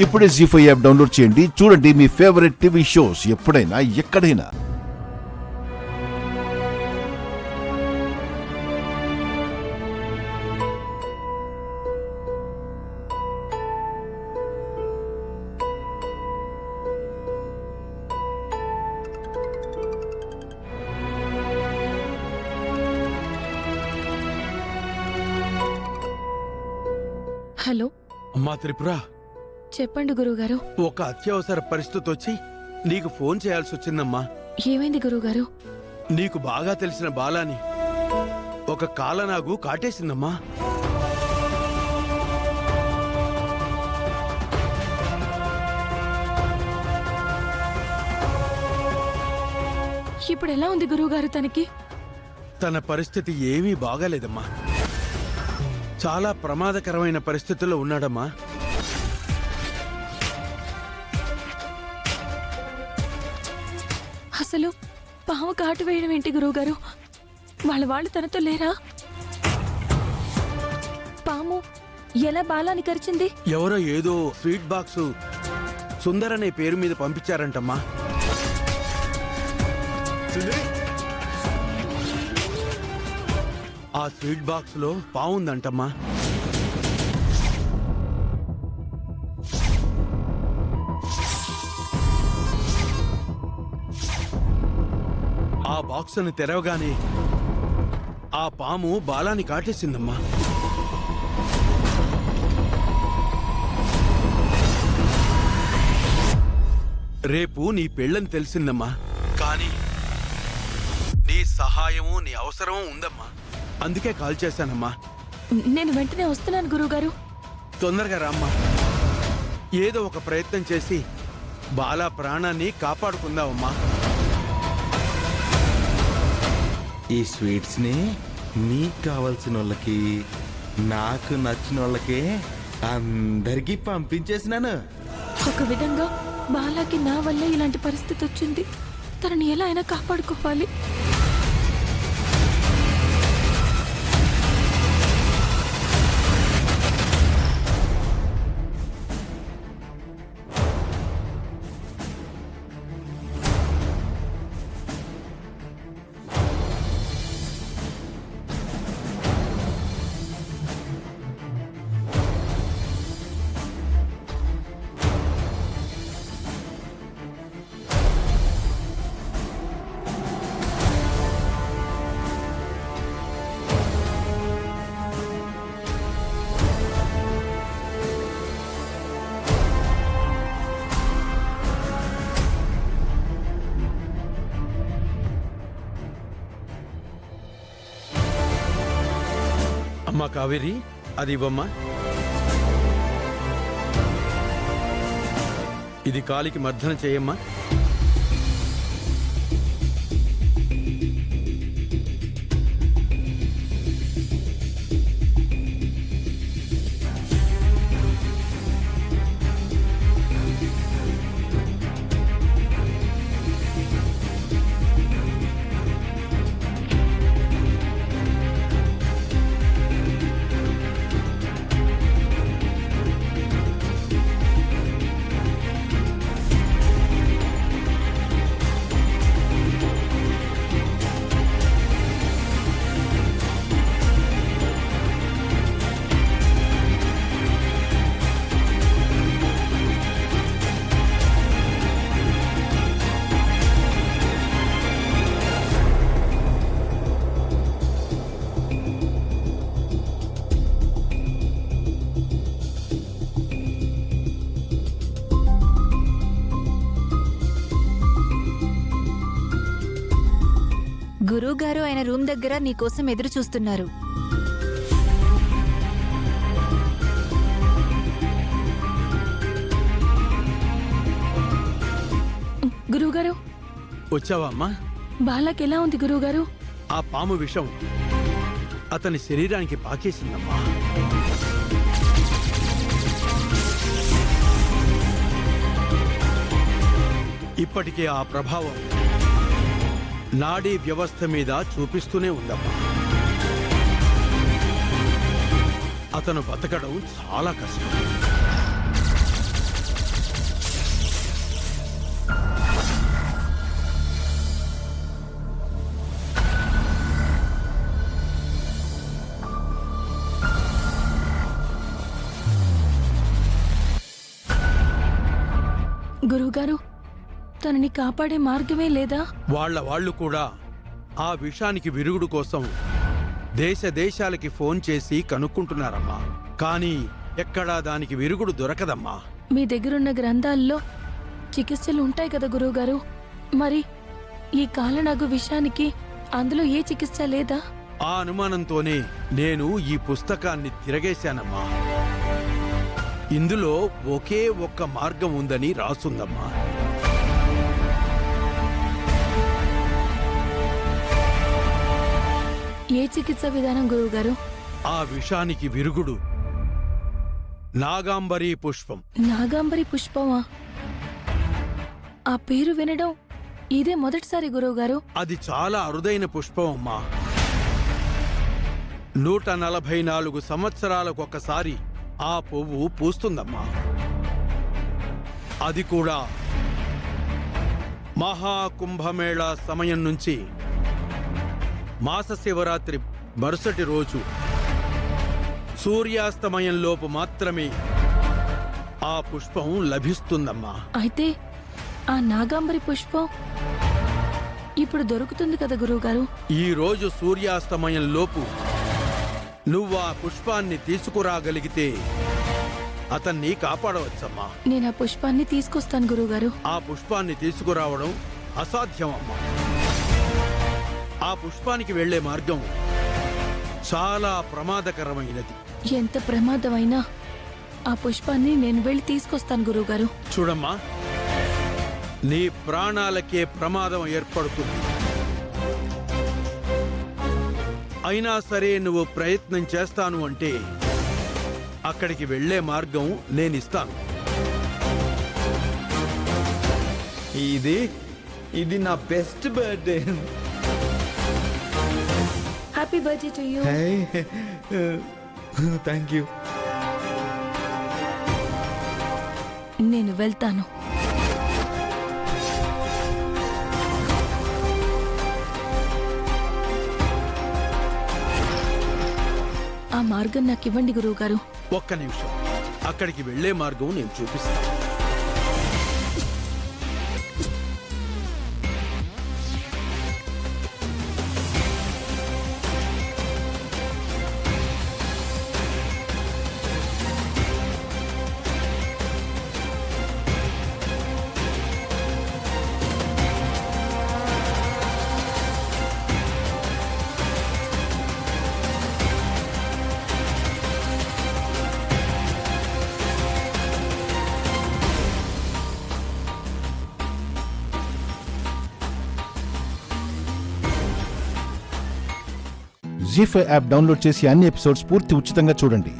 ఇప్పుడే జీ5 app download చేయండి. చూడండి మీ ఫేవరెట్ టీవీ షోస్ ఎప్పుడైనా ఎక్కడైనా. హలో అమ్మా త్రిపుర, చెప్పండి గురువుగారు. ఒక అత్యవసర పరిస్థితి వచ్చి నీకు ఫోన్ చేయాల్సి వచ్చిందమ్మా. ఏమైంది గురువుగారు? నీకు బాగా తెలిసిన బాలాని ఒక కాలనాగు కాటేసిందమ్మా. ఇప్పుడు ఎలా ఉంది గురువుగారు తనకి? తన పరిస్థితి ఏమీ బాగాలేదమ్మా. చాలా ప్రమాదకరమైన పరిస్థితుల్లో ఉన్నాడమ్మా. అసలు పాము కాటు వేయడం ఏంటి గురువుగారు? వాళ్ళు తనతో లేరా? పాము ఎలా బాలాని కరిచింది? ఎవరో ఏదో స్వీట్ బాక్సు సుందర్ అనే పేరు మీద పంపించారంటమ్మా. ఆ స్వీట్ బాక్స్ లో పావుందంటమ్మా. ఆ బాక్సును తెరవగానే ఆ పాము బాలాని కాటేసిందమ్మా. రేపు నీ పెళ్ళని తెలిసిందమ్మా. కానీ నీ సహాయము నీ అవసరము ఉందమ్మా. అందుకే కాల్ చేశానమ్మా. నేను వెంటనే వస్తున్నాను గురువుగారు. తొందరగా రామ్మా. ఏదో ఒక ప్రయత్నం చేసి బాలా ప్రాణాన్ని కాపాడుకుందామమ్మా. ఈ స్వీట్స్ని నీకు కావాల్సిన వాళ్ళకి, నాకు నచ్చిన వాళ్ళకి అందరికీ పంపించేసినాను. ఒక విధంగా బాలాకి నా వల్ల ఇలాంటి పరిస్థితి వచ్చింది. తనని ఎలా అయినా కాపాడుకోవాలి. అమ్మా కావేరి, అది ఇవ్వమ్మా. ఇది కాలికి మర్దన చేయమ్మా. గురువుగారు ఆయన రూమ్ దగ్గర నీకోసం ఎదురు చూస్తున్నారు. గురువుగారు, వచ్చావా అమ్మా? బాలాకి ఎలా ఉంది గురువుగారు? ఆ పాము విషం అతని శరీరానికి పాకేసిందమ్మా. ఇప్పటికే ఆ ప్రభావం నాడీ వ్యవస్థ మీద చూపిస్తూనే ఉందమ్మా. అతను బతకడం చాలా కష్టం. గురువుగారు, తనని కాపాడే మార్గమే లేదా? వాళ్ళు కూడా ఆ విషానికి విరుగుడు కోసం దేశ దేశాలకి ఫోన్ చేసి కనుక్కుంటున్నారమ్మా. కానీ ఎక్కడా దానికి విరుగుడు దొరకదమ్మా. మీ దగ్గరున్న గ్రంథాల్లో చికిత్సలు ఉంటాయి కదా గురువుగారు, మరి ఈ కాలనాగు విషానికి అందులో ఏ చికిత్స లేదా? ఆ అనుమానంతోనే నేను ఈ పుస్తకాన్ని తిరగేశానమ్మా. ఇందులో ఒకే ఒక్క మార్గం ఉందని రాసుందమ్మా. ఏ చికిత్స విధానం గురువుగారు? ఆ విషానికి విరుగుడు నాగాంబరీ పుష్పం. నాగాంబరి పుష్పమా? ఆ పేరు వినడం ఇదే మొదటిసారి గురువుగారు. అది చాలా అరుదైన పుష్పం అమ్మా. 144 సంవత్సరాలకొకసారి ఆ పువ్వు పూస్తుందమ్మా. అది కూడా మహాకుంభమేళా సమయం నుంచి మాస శివరాత్రి మరుసటి రోజు సూర్యాస్తమయంలోపు మాత్రమే ఆ పుష్పం లభిస్తుందమ్మా. అయితే ఆ నాగాంబరి పుష్పం ఇప్పుడు దొరుకుతుంది కదా గురువుగారు? ఈ రోజు సూర్యాస్తమయంలోపు నువ్వు ఆ పుష్పాన్ని తీసుకురాగలిగితే అతన్ని కాపాడవచ్చమ్మా. నేను ఆ పుష్పాన్ని తీసుకొస్తాను గురువుగారు. ఆ పుష్పాన్ని తీసుకురావడం అసాధ్యం అమ్మా. ఆ పుష్పానికి వెళ్లే మార్గం చాలా ప్రమాదకరమైనది. ఎంత ప్రమాదమైనా ఆ పుష్పాన్ని నేను వెళ్ళి తీసుకొస్తాను గురువుగారు. చూడమ్మా, నీ ప్రాణాలకే ప్రమాదం ఏర్పడుతుంది. అయినా సరే నువ్వు ప్రయత్నం చేస్తాను అంటే అక్కడికి వెళ్లే మార్గం నేనిస్తాను. ఇది నా best birthday. Happy birthday to you. Thank you. నేను వెళ్తాను. ఆ మార్గం నాకు ఇవ్వండి గురువుగారు. ఒక్క నిమిషం, అక్కడికి వెళ్లే మార్గం నేను చూపిస్తాను. జీ5 యాప్ డౌన్లోడ్ చేసి అన్ని ఎపిసోడ్స్ పూర్తి ఉచితంగా చూడండి.